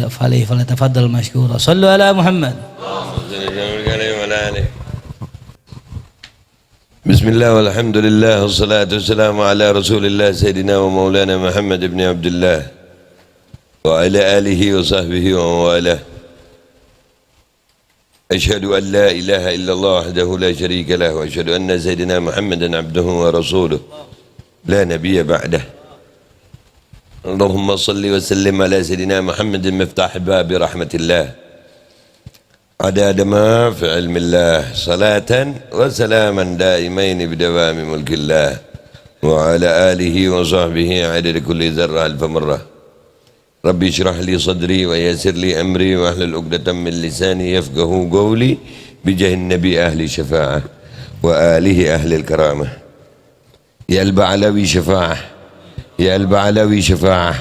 فليتفضل مشكورا. صلوا على محمد. بسم الله والحمد لله والصلاة والسلام على رسول الله سيدنا ومولانا محمد بن عبد الله وعلى آله وصحبه ومن والاه. أشهد أن لا إله إلا الله وحده لا شريك له وأشهد أن سيدنا محمدا عبده ورسوله لا نبي بعده. اللهم صل وسلم على سيدنا محمد مفتاح باب رحمة الله عدد ما في علم الله صلاة وسلاما دائمين بدوام ملك الله وعلى آله وصحبه عدد كل ذرة ألف مرة. ربي اشرح لي صدري ويسر لي أمري واحلل عقدة من لساني يفقه قولي بجاه النبي أهل الشفاعة وآله أهل الكرامة. يا البعلوي شفاعة، يا البعلوي شفاعة،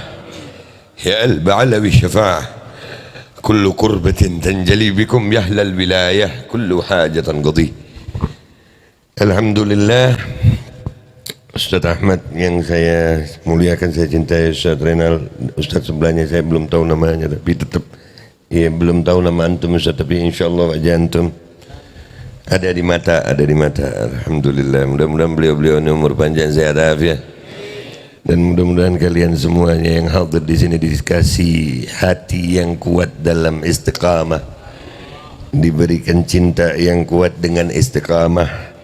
يا البعلوي شفاعة. كل قربة تنجلي بكم يا أهل الولاية كل حاجة قضي. Alhamdulillah, Ustadz Ahmad yang saya muliakan, saya cintai, Ustadz Renal, Ustadz sebelahnya saya belum tahu namanya, tapi tetap ya belum tahu nama antum Ustadz, tapi insyaallah wajah antum ada di mata, ada di mata. Alhamdulillah, mudah-mudahan beliau-beliau ini umur panjang, sehat afiat. Dan mudah-mudahan kalian semuanya yang hadir di sini dikasih hati yang kuat dalam istiqamah, diberikan cinta yang kuat dengan istiqamah,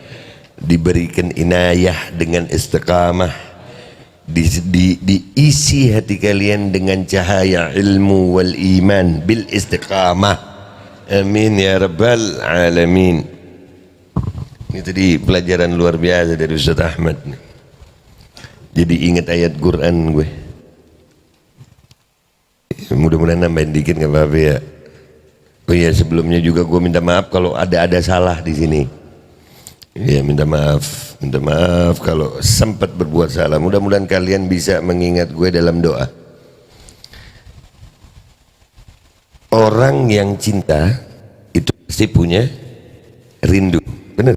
diberikan inayah dengan istiqamah, diisi hati kalian dengan cahaya ilmu wal iman bil istiqamah. Amin ya rabbal alamin. Ini tadi pelajaran luar biasa dari Ustadz Ahmad. Jadi ingat ayat Quran gue. Mudah-mudahan nambahin dikit nggak apa-apa ya. Oh iya, sebelumnya juga gue minta maaf kalau ada salah di sini. Ya minta maaf kalau sempat berbuat salah. Mudah-mudahan kalian bisa mengingat gue dalam doa. Orang yang cinta itu pasti punya rindu, bener?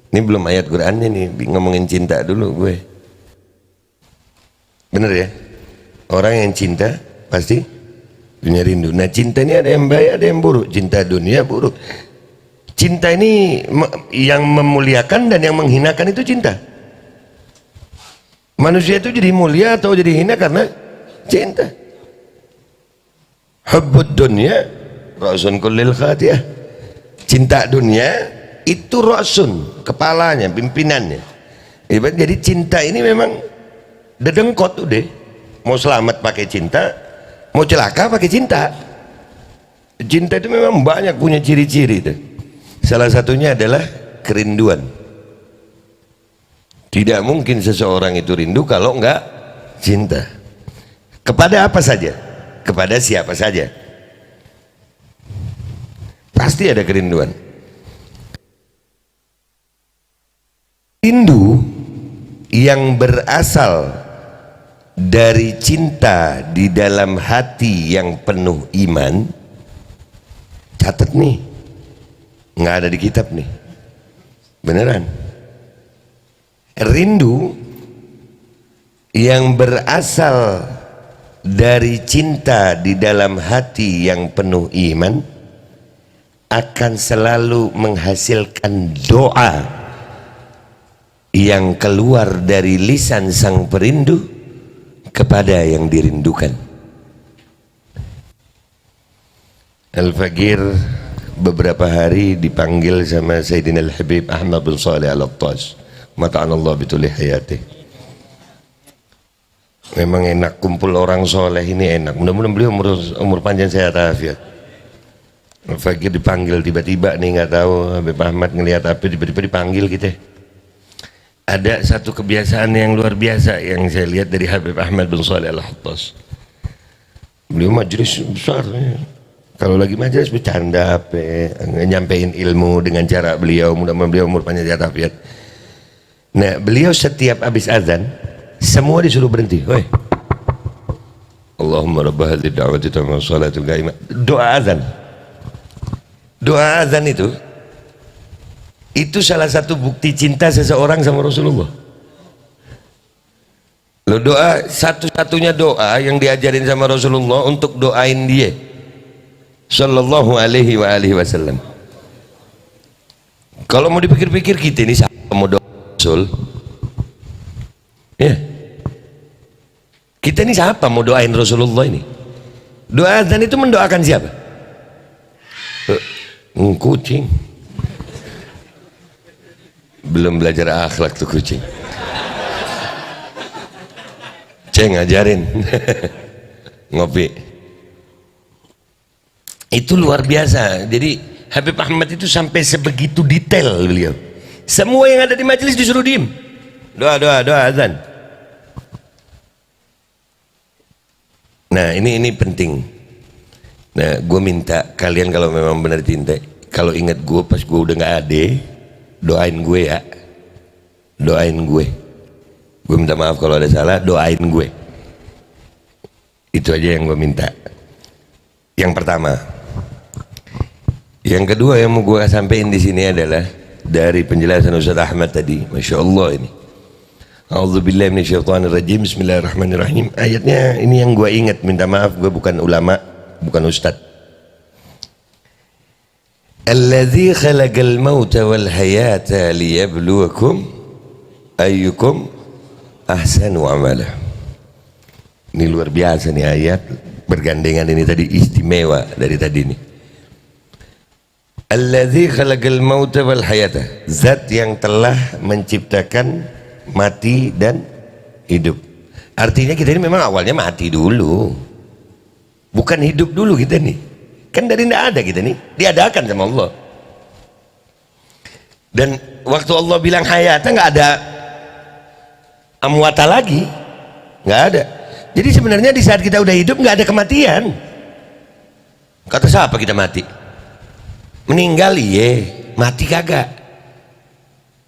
Ini belum ayat Qurannya nih, ngomongin cinta dulu gue. Bener ya? Orang yang cinta pasti punya rindu. Nah cinta ini ada yang baik, ada yang buruk. Cinta dunia buruk. Cinta ini yang memuliakan dan yang menghinakan itu cinta. Manusia itu jadi mulia atau jadi hina karena cinta. Hubbud dunya ra'sun kullil khatiyah. Cinta dunia itu ra'sun, kepalanya, pimpinannya. Jadi cinta ini memang dedengkot udah. Mau selamat pakai cinta, mau celaka pakai cinta. Cinta itu memang banyak punya ciri-ciri itu. Salah satunya adalah kerinduan. Tidak mungkin seseorang itu rindu kalau enggak cinta. Kepada apa saja, kepada siapa saja, pasti ada kerinduan. Rindu yang berasal dari cinta di dalam hati yang penuh iman, catat nih, nggak ada di kitab nih, beneran. Rindu yang berasal dari cinta di dalam hati yang penuh iman akan selalu menghasilkan doa yang keluar dari lisan sang perindu kepada yang dirindukan. Al-Faqir beberapa hari dipanggil sama Sayyidina Al-Habib Ahmad bin Salih Al-Attas, mata'anallah bituli hayatih. Memang enak kumpul orang soleh ini, enak. Mudah-mudahan beliau umur panjang sehat afiat. Al-Faqir dipanggil tiba-tiba nih, nggak tahu Habib Ahmad ngelihat apa, tiba-tiba dipanggil kita. Ada satu kebiasaan yang luar biasa yang saya lihat dari Habib Ahmad bin Salih Al-Attas. Beliau majelis besar ya. Kalau lagi majelis bercanda apa, nyampein ilmu dengan cara beliau. Mudah-mudahan beliau umur panjang sehat afiat. Nah beliau setiap habis azan semua disuruh berhenti. Woi, Allahumma rabb hadhihi da'wati tammah shalatul qa'imah. Doa azan. Doa azan itu salah satu bukti cinta seseorang sama Rasulullah. Lo doa satu-satunya doa yang diajarin sama Rasulullah untuk doain dia sallallahu alaihi wasallam. Kalau mau dipikir-pikir kita ini siapa mau doa Rasul? Ya. Kita ini siapa mau doain Rasulullah ini? Doa azan itu mendoakan siapa? Kucing. Belum belajar akhlak tuh kucing. Ceng ngajarin. Ngopi. Itu luar biasa. Jadi Habib Ahmad itu sampai sebegitu detail beliau. Semua yang ada di majelis disuruh diem. Doa azan. Nah ini penting. Nah gue minta kalian kalau memang benar cinta, kalau ingat gue pas gue udah nggak ada, doain gue ya. Doain gue. Gue minta maaf kalau ada salah, doain gue. Itu aja yang gue minta. Yang pertama. Yang kedua yang mau gue sampaikan di sini adalah dari penjelasan Ustaz Ahmad tadi, masya Allah ini. A'udzubillahi minasyaitonirrajim. Bismillahirrahmanirrahim. Ayatnya ini yang gue ingat. Minta maaf, gue bukan ulama, bukan ustad. Alladzi khalaqal mauta wal hayata liyabluwakum ayyukum ahsanu amala. Ini luar biasa nih ayat bergandengan ini tadi, istimewa dari tadi ini. Alladzi khalaqal mauta wal hayata, zat yang telah menciptakan mati dan hidup. Artinya kita ini memang awalnya mati dulu, bukan hidup dulu kita nih. Kan dari tidak ada kita nih, diadakan sama Allah. Dan waktu Allah bilang hayata nggak ada amwata lagi, nggak ada. Jadi sebenarnya di saat kita udah hidup nggak ada kematian. Kata siapa kita mati? Meninggal iya, mati kagak.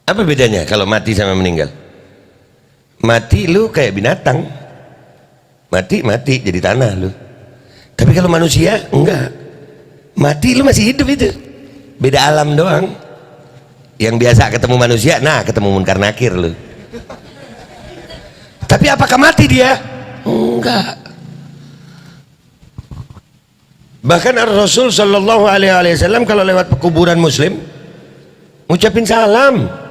Apa bedanya kalau mati sama meninggal? Mati lu kayak binatang, mati jadi tanah lu. Tapi kalau manusia enggak, mati lu masih hidup. Itu beda alam doang. Yang biasa ketemu manusia, nah ketemu munkar nakir lu. Tapi apakah mati dia? Enggak. Bahkan Rasul Shallallahu Alaihi Wasallam kalau lewat pekuburan Muslim ngucapin salam.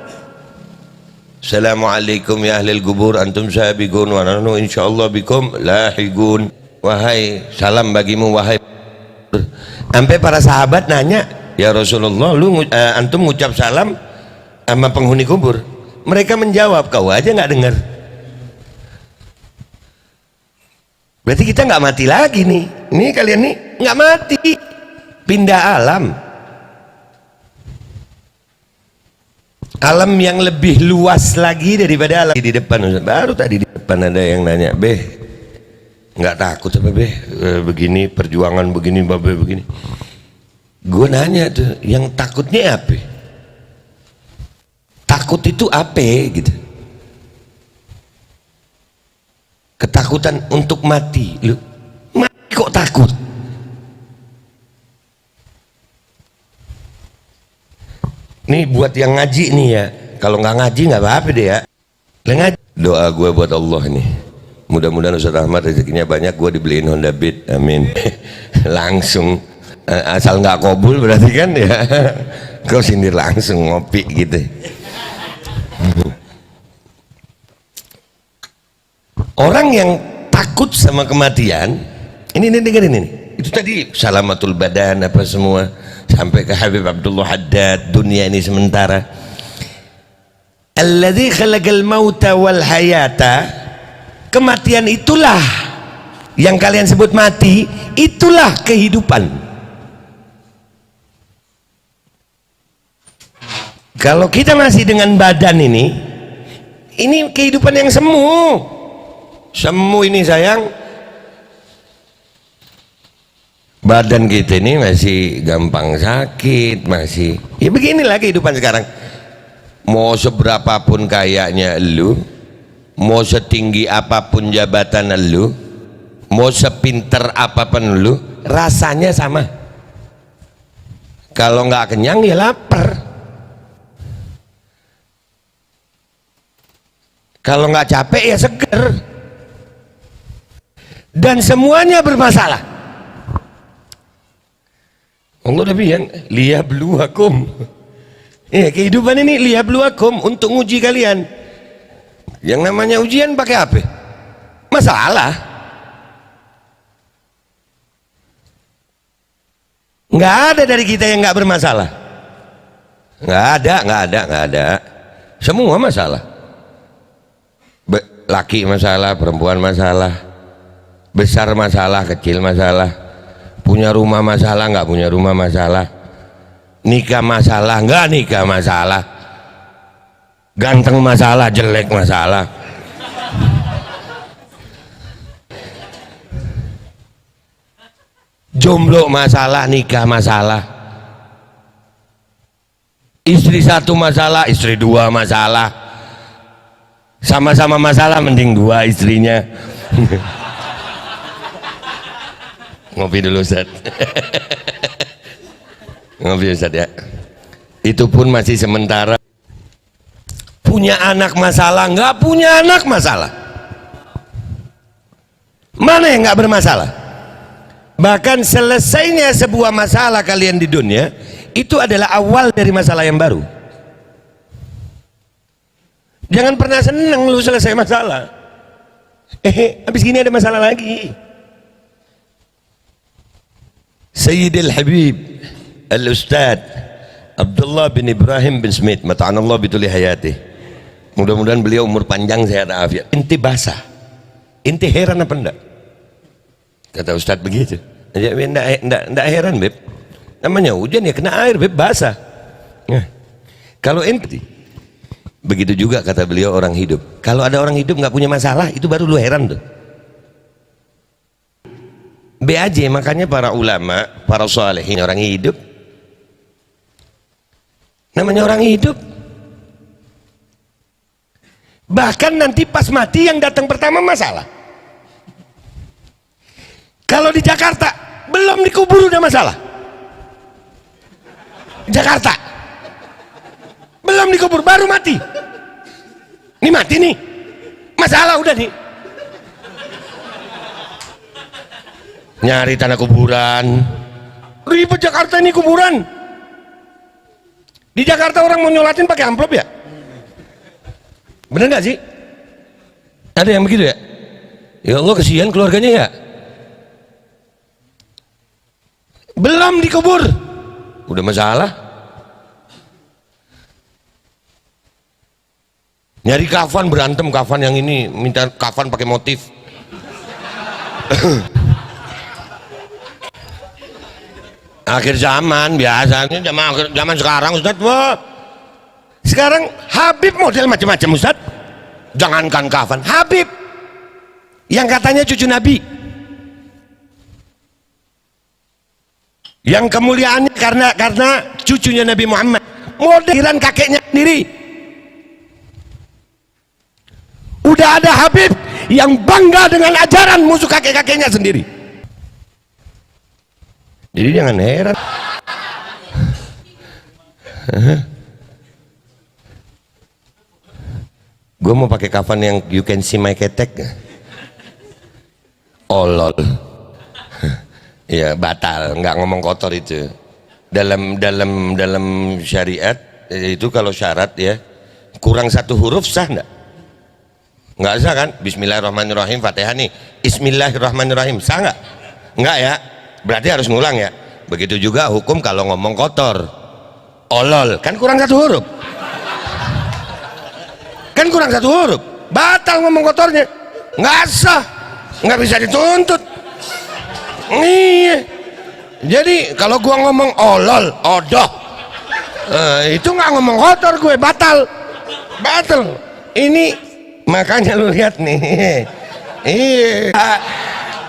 Assalamualaikum ya ahlil kubur, antum sahabiqun wa nahnu insyaallah bikum lahiqun. Wahai salam bagimu wahai. Sampai para sahabat nanya, ya Rasulullah, lu antum ngucap salam sama penghuni kubur? Mereka menjawab, kau aja nggak dengar. Berarti kita nggak mati lagi nih. Ini kalian nih nggak mati, pindah alam. Alam yang lebih luas lagi daripada alam di depan. Baru tadi di depan ada yang nanya, Beh, nggak takut apa Beh? Begini perjuangan begini, Babe begini. Gue nanya tuh, yang takutnya apa? Takut itu apa gitu? Ketakutan untuk mati. Lu mati kok takut? Nih buat yang ngaji nih ya, kalau nggak ngaji nggak apa-apa deh ya. Ngaji. Doa gue buat Allah nih, mudah-mudahan Ustaz Ahmad rezekinya banyak, gue dibeliin Honda Beat, amin. Langsung asal nggak kabul berarti kan ya, kau sindir langsung ngopi gitu. Orang yang takut sama kematian, ini dengerin ini. Itu tadi salamatul badan apa semua, sampai ke Habib Abdullah Haddad, dunia ini sementara. Alladzi khalaqal mauta wal hayata, kematian itulah yang kalian sebut mati, itulah kehidupan. Kalau kita masih dengan badan ini kehidupan yang semu. Semu ini sayang, badan kita ini masih gampang sakit, masih ya beginilah kehidupan sekarang. Mau seberapapun kayaknya lu, mau setinggi apapun jabatan lu, mau sepinter apapun lu, rasanya sama. Kalau nggak kenyang ya lapar. Kalau nggak capek ya seger. dan semuanya bermasalah. Allah udah bilang liyabluwakum. Kehidupan ini liyabluwakum, untuk nguji kalian. Yang namanya ujian pakai apa? Masalah. Nggak ada dari kita yang nggak bermasalah. Nggak ada. Semua masalah. Laki masalah, perempuan masalah, besar masalah, kecil masalah, punya rumah masalah, nggak punya rumah masalah, nikah masalah, nggak nikah masalah, ganteng masalah, jelek masalah, jomblo masalah, nikah masalah, istri satu masalah, istri dua masalah, sama-sama masalah mending dua istrinya. Ngopi dulu Ustaz. Ngopi Ustaz ya. Itu pun masih sementara. Punya anak masalah, nggak punya anak masalah. Mana yang nggak bermasalah? Bahkan selesainya sebuah masalah kalian di dunia itu adalah awal dari masalah yang baru. Jangan pernah seneng lu selesai masalah. Habis gini ada masalah lagi. Sayyidil Habib Al-Ustad Abdullah bin Ibrahim bin Smith mata'anallah bituli hayatih, mudah-mudahan beliau umur panjang sehat afiat. Inti basah, inti heran apa enggak? Kata Ustad begitu. Enggak heran Beb, namanya hujan ya kena air Beb, basah. Kalau inti begitu juga kata beliau orang hidup. Kalau ada orang hidup nggak punya masalah, itu baru lu heran tuh. BAJ, makanya para ulama, para sholihin orang hidup. Namanya orang hidup. Bahkan nanti pas mati yang datang pertama masalah. Kalau di Jakarta belum dikubur udah masalah. Jakarta belum dikubur baru mati. Ini mati nih, masalah udah nih. Nyari tanah kuburan, ribet Jakarta ini kuburan. Di Jakarta orang mau nyolatin pakai amplop ya? Bener nggak sih? Ada yang begitu ya? Ya Allah kesian keluarganya ya. Belum dikubur, udah masalah. Nyari kafan berantem, kafan yang ini minta kafan pakai motif. Akhir zaman biasanya, zaman sekarang Ustaz, wah. Sekarang Habib model macam-macam Ustaz. Jangankan kafan, Habib yang katanya cucu Nabi, yang kemuliaannya karena cucunya Nabi Muhammad, modelan kakeknya sendiri. Udah ada Habib yang bangga dengan ajaran musuh kakek-kakeknya sendiri. Jadi jangan heran. Gue mau pakai kafan yang you can see my ketek. Olol. Ya batal, nggak ngomong kotor itu. Dalam syariat itu kalau syarat ya kurang satu huruf sah nggak? Nggak sah kan? Bismillahirrahmanirrahim, Fatihah nih. Bismillahirrahmanirrahim, sah nggak? Nggak ya. Berarti harus ngulang ya. Begitu juga hukum kalau ngomong kotor, olol, kan kurang satu huruf. Kan kurang satu huruf, batal ngomong kotornya, nggak sah, nggak bisa dituntut. Iya. Jadi kalau gua ngomong olol, odoh, itu nggak ngomong kotor gue, batal. Ini makanya lu lihat nih, iya,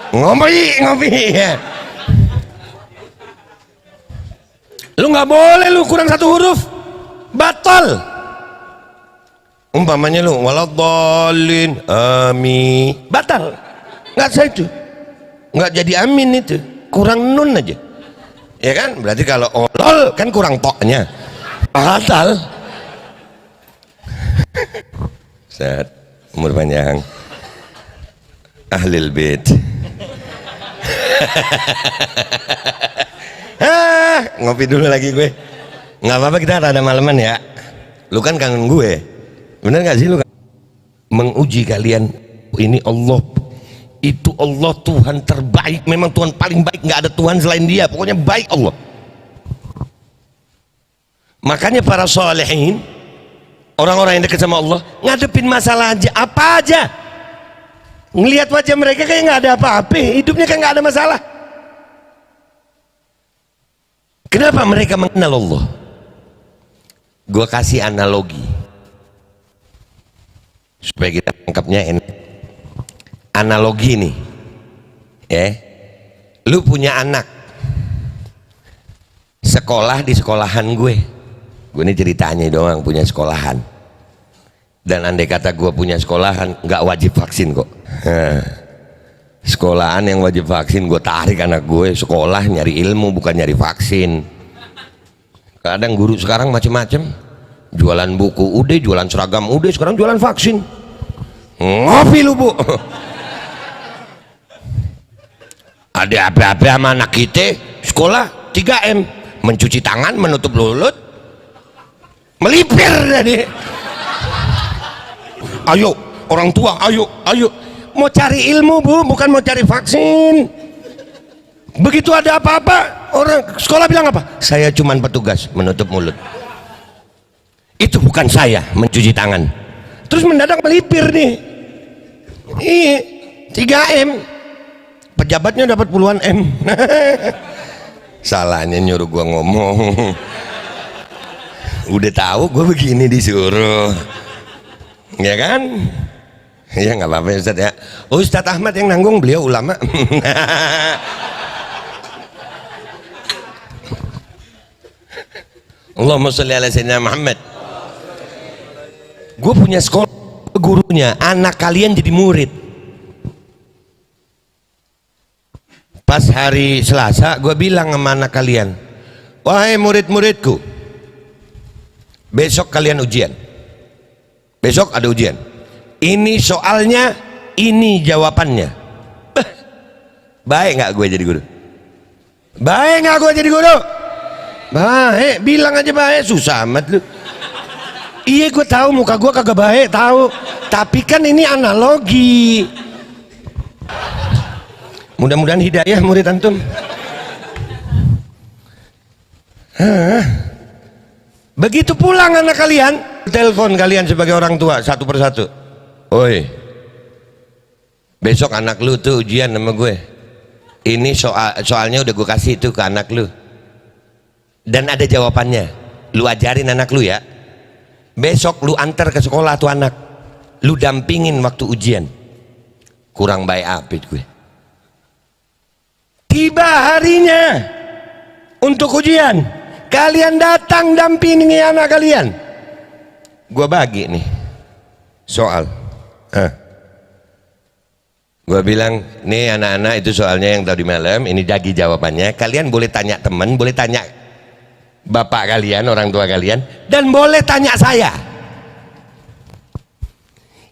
ngopi ya. Lu nggak boleh lu kurang satu huruf, batal. Umpamanya lu waladhdallin, amin, batal. Nggak sah itu, nggak jadi amin itu, kurang nun aja. Ya kan? Berarti kalau olol kan kurang toknya, batal. Ustaz, umur panjang, ahlil bait. Ngopi dulu lagi gue. Nggak apa-apa, kita rada malaman ya. Lu kan kangen gue, bener nggak sih lu? Menguji kalian, ini Allah, itu Allah Tuhan terbaik, memang Tuhan paling baik, nggak ada Tuhan selain Dia, pokoknya baik Allah. Makanya para solehin, orang-orang yang dekat sama Allah, ngadepin masalah aja, apa aja, ngelihat wajah mereka kayak nggak ada apa-apa, hidupnya kayak nggak ada masalah. Kenapa mereka mengenal Allah? Gue kasih analogi supaya kita tangkapnya enak. Analogi nih, ya, lu punya anak sekolah di sekolahan gue ini ceritanya doang, punya sekolahan. Dan andai kata gue punya sekolahan, nggak wajib vaksin kok. Sekolahan yang wajib vaksin, gue tarik anak gue sekolah nyari ilmu, bukan nyari vaksin. Kadang guru sekarang macem-macem, jualan buku udah, jualan seragam udah, sekarang jualan vaksin. Ngopi lu bu. Ada apa-apa sama anak kita, sekolah 3M, mencuci tangan, menutup mulut, melipir tadi. Ayo orang tua, ayo mau cari ilmu bu, bukan mau cari vaksin. Begitu ada apa-apa, orang sekolah bilang apa? Saya cuman petugas, menutup mulut. Itu bukan saya, mencuci tangan. Terus mendadak melipir nih. 3M, pejabatnya dapat puluhan M. Salahnya nyuruh gua ngomong. Udah tahu gua begini disuruh, ya kan? Ya nggak apa-apa Ustadz ya. Ustadz Ahmad yang nanggung, beliau ulama. Allahumma sholli ala sayyidina Muhammad. Gue punya sekolah, gurunya anak kalian jadi murid. Pas hari Selasa gue bilang sama anak kalian, wahai murid-muridku, besok kalian ujian, besok ada ujian, ini soalnya, ini jawabannya. Baik nggak gue jadi guru? Baik nggak gue jadi guru? Baik, bilang aja baik, susah amat lu. Iya gue tahu muka gue kagak baik, tahu, tapi kan ini analogi. Mudah-mudahan hidayah murid antum. Begitu pulang anak kalian, telepon kalian sebagai orang tua satu persatu. Oi, besok anak lu tuh ujian sama gue. Ini soalnya udah gue kasih tuh ke anak lu. Dan ada jawabannya, lu ajarin anak lu ya. Besok lu antar ke sekolah tuh anak, lu dampingin waktu ujian. Kurang baik apa gue. Tiba harinya untuk ujian, kalian datang dampingi anak kalian. Gue bagi nih soal. Gue bilang, nih anak-anak itu soalnya yang tadi malam, ini jadi jawabannya. Kalian boleh tanya teman, boleh tanya bapak kalian, orang tua kalian, dan boleh tanya saya.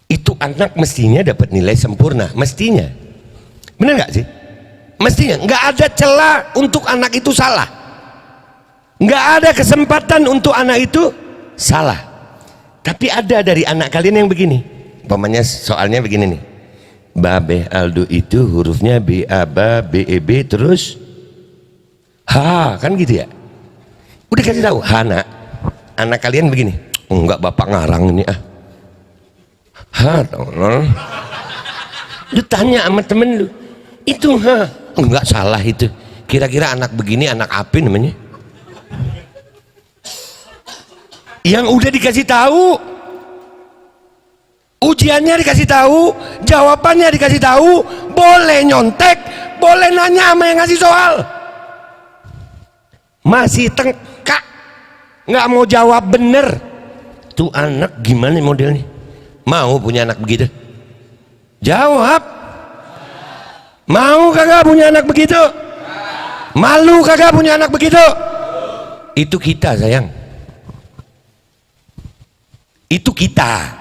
Itu anak mestinya dapat nilai sempurna, mestinya. Bener nggak sih? Mestinya nggak ada celah untuk anak itu salah, nggak ada kesempatan untuk anak itu salah. Tapi ada dari anak kalian yang begini, umpamanya soalnya begini nih, Babe Aldo itu hurufnya B A B B E B terus H, kan gitu ya. Udah kasih tahu, Hana, anak kalian begini, enggak bapak ngarang ini ah. Tolong. Lu tanya sama temen lu, itu enggak salah itu. Kira-kira anak begini anak apa namanya? Yang udah dikasih tahu, ujiannya dikasih tahu, jawabannya dikasih tahu, boleh nyontek, boleh nanya sama yang ngasih soal. Masih tengkak, nggak mau jawab bener. Tuh anak gimana modelnya? Mau punya anak begitu? Jawab. Mau kagak punya anak begitu? Malu kagak punya anak begitu? Itu kita sayang. Itu kita.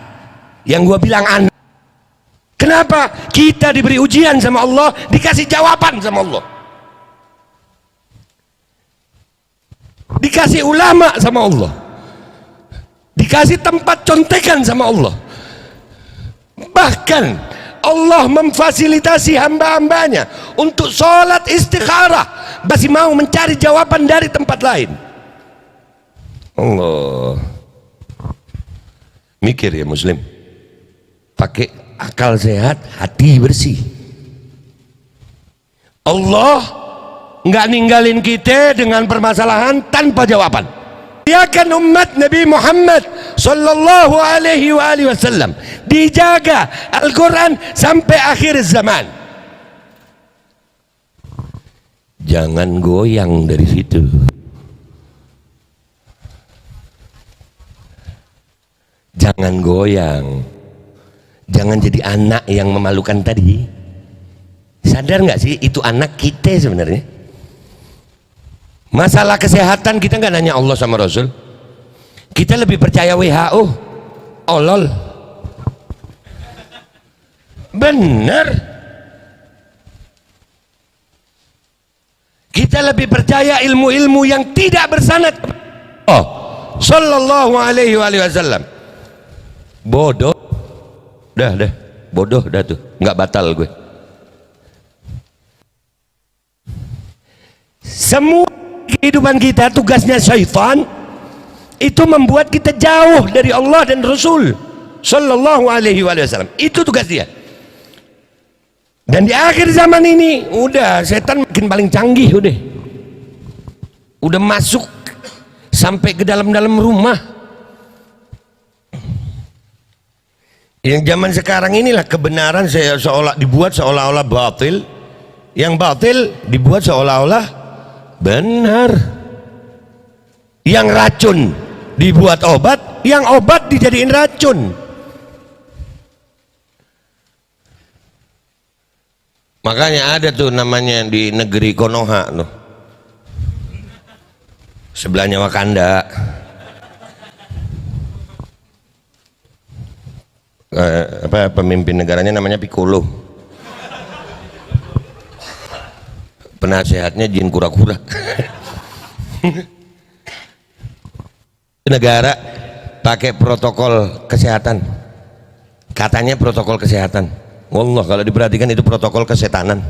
Yang gua bilang anak. Kenapa? Kita diberi ujian sama Allah, dikasih jawaban sama Allah. dikasih ulama sama Allah, dikasih tempat contekan sama Allah. Bahkan Allah memfasilitasi hamba-hambanya untuk sholat istikharah, masih mau mencari jawaban dari tempat lain. Allah, mikir ya muslim, pakai akal sehat, hati bersih. Allah nggak ninggalin kita dengan permasalahan tanpa jawaban. Biarkan umat Nabi Muhammad sallallahu alaihi wasallam dijaga Al-Quran sampai akhir zaman. Jangan goyang dari situ. Jangan goyang. Jangan jadi anak yang memalukan tadi. Sadar nggak sih itu anak kita sebenarnya? Masalah kesehatan kita nggak nanya Allah sama Rasul. Kita lebih percaya WHO. Olol. Bener. Kita lebih percaya ilmu-ilmu yang tidak bersanad. Oh, sallallahu alaihi wasallam. Bodoh. Dah, bodoh dah tuh. Nggak batal gue. Semua kehidupan kita tugasnya syaitan itu membuat kita jauh dari Allah dan Rasul sallallahu alaihi wasallam. Itu tugas dia. Dan di akhir zaman ini udah setan makin paling canggih, udah masuk sampai ke dalam-dalam rumah. Yang zaman sekarang inilah kebenaran dibuat seolah-olah batil, yang batil dibuat seolah-olah benar. Yang racun dibuat obat, yang obat dijadiin racun. Makanya ada tuh namanya di negeri Konoha tuh, sebelahnya Wakanda. Pemimpin negaranya namanya Piccolo, penasehatnya jin kura-kura. Negara pakai protokol kesehatan, katanya protokol kesehatan. Wallah, kalau diperhatikan itu protokol kesetanan.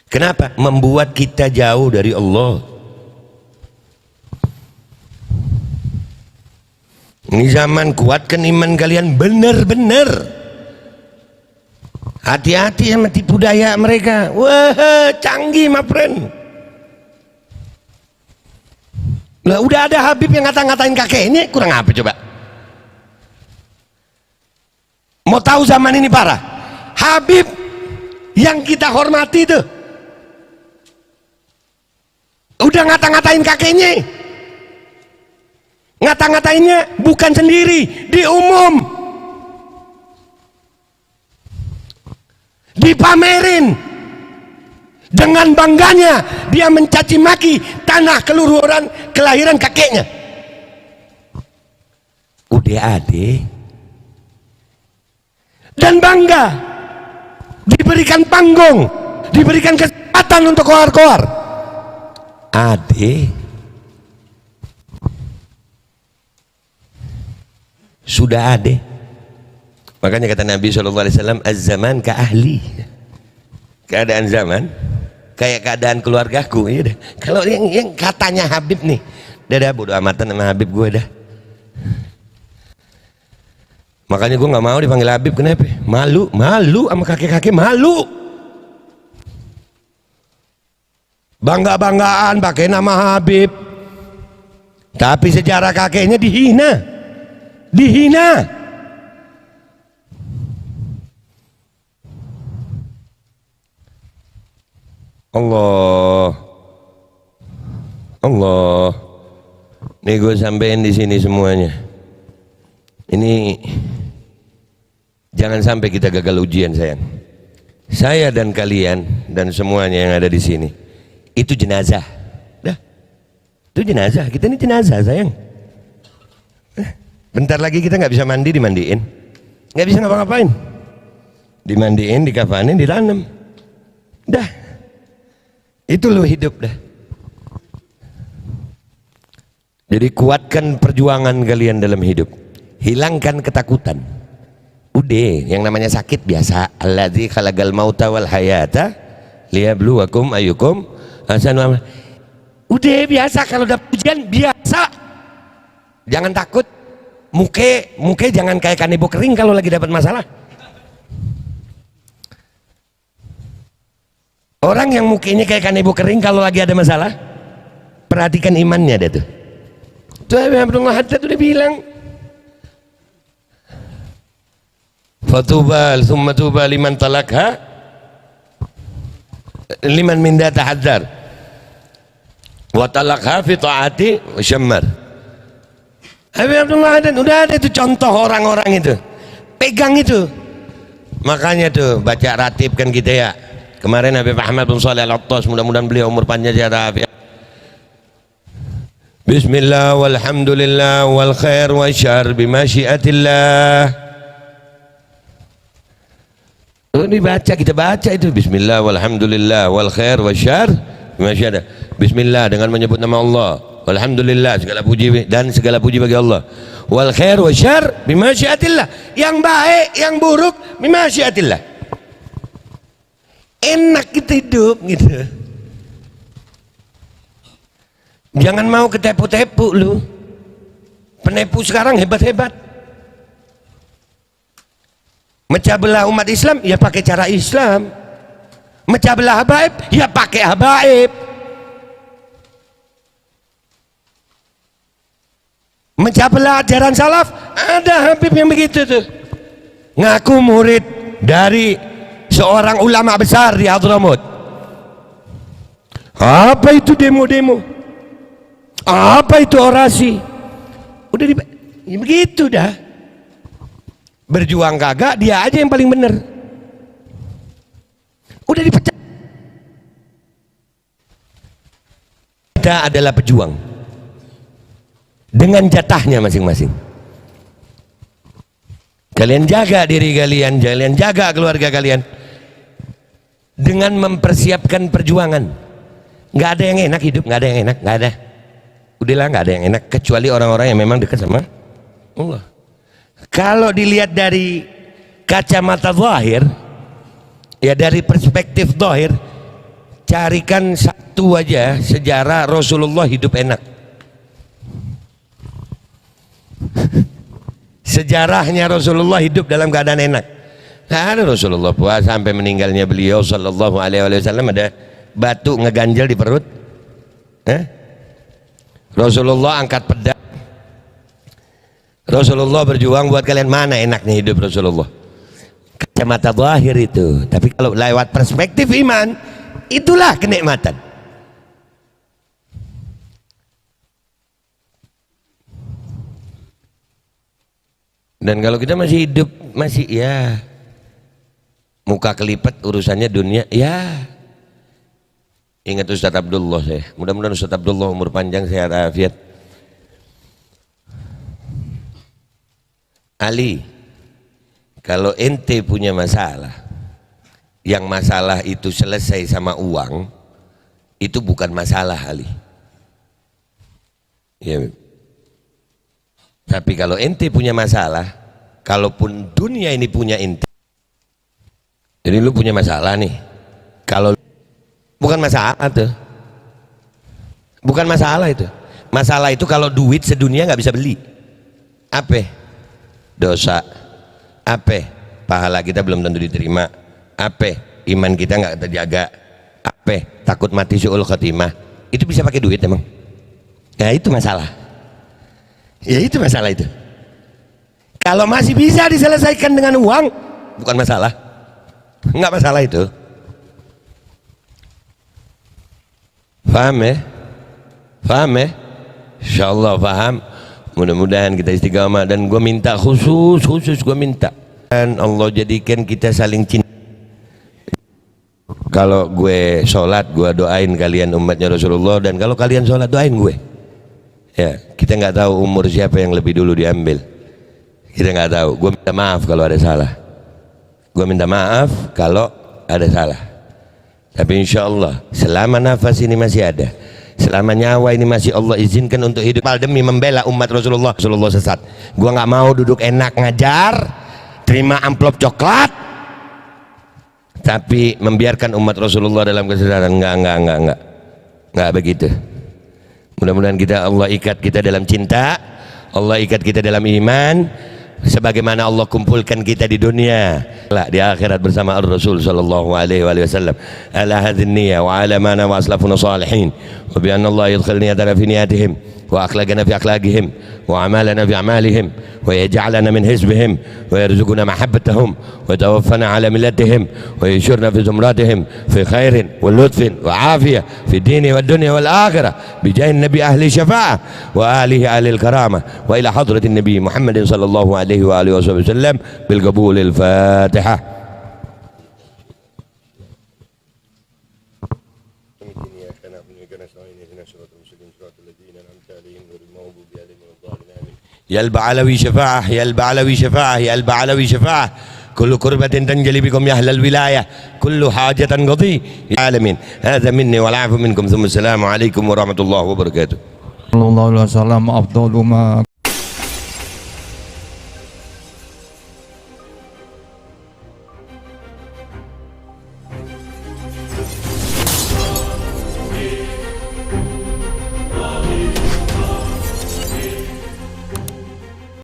Kenapa? Membuat kita jauh dari Allah. Ini zaman, kuatkan iman kalian benar-benar. Hati-hati sama tipu daya mereka. Wah, canggih my friend. Lah udah ada Habib yang ngata-ngatain kakeknya, kurang apa coba? Mau tahu zaman ini parah? Habib yang kita hormati itu udah ngata-ngatain kakeknya. Ngata-ngatainnya bukan sendiri, di umum, dipamerin. Dengan bangganya dia mencaci maki tanah kelahiran kakeknya. Udah ade, dan bangga diberikan panggung, diberikan kesempatan untuk koar-koar. Ade sudah ada. Makanya kata Nabi SAW, az-zaman ka ahli. Keadaan zaman kayak keadaan keluargaku. Ya, kalau yang katanya Habib nih, dah bodo amatan sama Habib gue dah. Makanya gue nggak mau dipanggil Habib. Kenapa? Malu sama kakek-kakek, malu. Bangga-banggaan pakai nama Habib, tapi sejarah kakeknya dihina. Allah. Nih gue sampein di sini semuanya. Ini jangan sampai kita gagal ujian, sayang. Saya dan kalian dan semuanya yang ada di sini itu jenazah. Dah. Itu jenazah. Kita ini jenazah, sayang. Bentar lagi kita nggak bisa mandi, dimandiin, nggak bisa ngapa-ngapain, dimandiin, dikafanin, ditanam, dah, itu lo hidup dah. Jadi kuatkan perjuangan kalian dalam hidup, hilangkan ketakutan. Udah, yang namanya sakit biasa. Alladzi khalaqal mauta wal hayata liyabluwakum ayyukum ahsanu amala. Udah biasa, kalau udah ujian biasa. Jangan takut. Muke jangan kayak kanebo kering kalau lagi dapat masalah. Orang yang mukanya kayak kanebo kering kalau lagi ada masalah, perhatikan imannya dia tuh. Tuh Abdullah Haddad udah bilang, fatubal thumma tuba liman talakha liman min tahadzar wa talakha fi taati wa syammar. Habib Abdullah Haddad udah ada itu contoh orang-orang itu, pegang itu. Makanya tuh baca ratib kan kita ya. Kemarin Habib Ahmad bin Shalih Al-Attas, mudah-mudahan beliau umur panjang sehat afiat. Bismillah walhamdulillah wal khair wa syarr bimasyiatillah. Ini baca, kita baca itu Bismillah walhamdulillah wal khair wa syarr bimasyiatillah. Bismillah dengan menyebut nama Allah. Alhamdulillah, segala puji dan segala puji bagi Allah. Wal khair wa syarr bimasyiatillah. Yang baik, yang buruk bimasyiatillah. Enak kita hidup gitu. Jangan mau ketepu-tepu lu. Penipu sekarang hebat-hebat. Mecah belah umat Islam ya pakai cara Islam. Mecah belah habaib ya pakai habaib. Mecah belah ajaran salaf, ada Habib yang begitu tuh. Ngaku murid dari seorang ulama besar di Hadramut. Apa itu demo-demo? Apa itu orasi? Udah ya begitu dah. Berjuang kagak, dia aja yang paling benar. Udah dipecat. Kita adalah pejuang dengan jatahnya masing-masing. Kalian jaga diri kalian, kalian jaga keluarga kalian dengan mempersiapkan perjuangan. Nggak ada yang enak hidup, nggak ada yang enak, nggak ada. Udahlah, nggak ada yang enak kecuali orang-orang yang memang dekat sama Allah. Kalau dilihat dari kacamata zahir, ya dari perspektif zahir, carikan satu aja sejarah Rasulullah hidup enak. Sejarahnya Rasulullah hidup dalam keadaan enak. Nah, ada Rasulullah puasa sampai meninggalnya beliau sallallahu alaihi wasallam ada batu ngeganjel di perut. Rasulullah angkat pedang. Rasulullah berjuang buat kalian. Mana enaknya hidup Rasulullah? Kacamata zahir itu. Tapi kalau lewat perspektif iman, itulah kenikmatan. Dan kalau kita masih hidup, masih ya muka kelipet urusannya dunia, ya ingat Ustaz Abdullah saya. Mudah-mudahan Ustaz Abdullah umur panjang, sehat afiat. Ali, kalau ente punya masalah, yang masalah itu selesai sama uang, itu bukan masalah Ali. Ya. Tapi kalau ente punya masalah, kalaupun dunia ini punya ente, jadi lu punya masalah nih, kalau bukan masalah tuh, bukan masalah itu. Masalah itu kalau duit sedunia nggak bisa beli. Apa? Dosa. Apa? Pahala kita belum tentu diterima. Apa? Iman kita nggak terjaga. Apa? Takut mati su'ul khotimah. Itu bisa pakai duit emang? Ya itu masalah. Ya itu masalah itu. Kalau masih bisa diselesaikan dengan uang, bukan masalah. Enggak masalah itu. Paham ya? Paham ya? Insyaallah paham. Mudah-mudahan kita istiqamah, dan gue minta khusus gue minta, dan Allah jadikan kita saling cinta. Kalau gue sholat, gue doain kalian umatnya Rasulullah, dan kalau kalian sholat doain gue. Ya, kita nggak tahu umur siapa yang lebih dulu diambil. Kita nggak tahu. Gue minta maaf kalau ada salah. Gue minta maaf kalau ada salah. Tapi insya Allah selama nafas ini masih ada, selama nyawa ini masih Allah izinkan untuk hidup demi membela umat Rasulullah. Rasulullah sesat, gua nggak mau duduk enak ngajar, terima amplop coklat, tapi membiarkan umat Rasulullah dalam kesesatan. Enggak begitu. Mudah-mudahan Allah ikat kita dalam cinta, Allah ikat kita dalam iman, sebagaimana Allah kumpulkan kita di dunia di akhirat bersama Rasul sallallahu alaihi wasallam. Ala hadhihi niyyah wa ala ma wa aslafuna salihin wa bi anna Allah yadkhilni yadana fi niyatihim wa akhlaqana fi akhlaqihim wa amalana fi a'malihim wa yaj'alana min hizbihim wa yarzuquna mahabbatahum wa tawaffana ala millatihim wa yashurna fi zumratihim fi khairin wa lutfin wa afiyah fi dini wa dunya wal akhirah bi jahin nabi ahli syafa'ah wa alihi ahli karamah wa ila hadratin nabi Muhammadin sallallahu alaihi wa alihi wasallam bil qabulil fatihah. يا البعلوي شفاعة يا البعلوي شفاعة يا البعلوي شفاعة كل كربة تنجلي بكم يا أهل الولاية كل حاجة قضي العالمين. هذا مني والعفو منكم ثم السلام عليكم ورحمة الله وبركاته. صلى الله عليه وسلم أفضل ما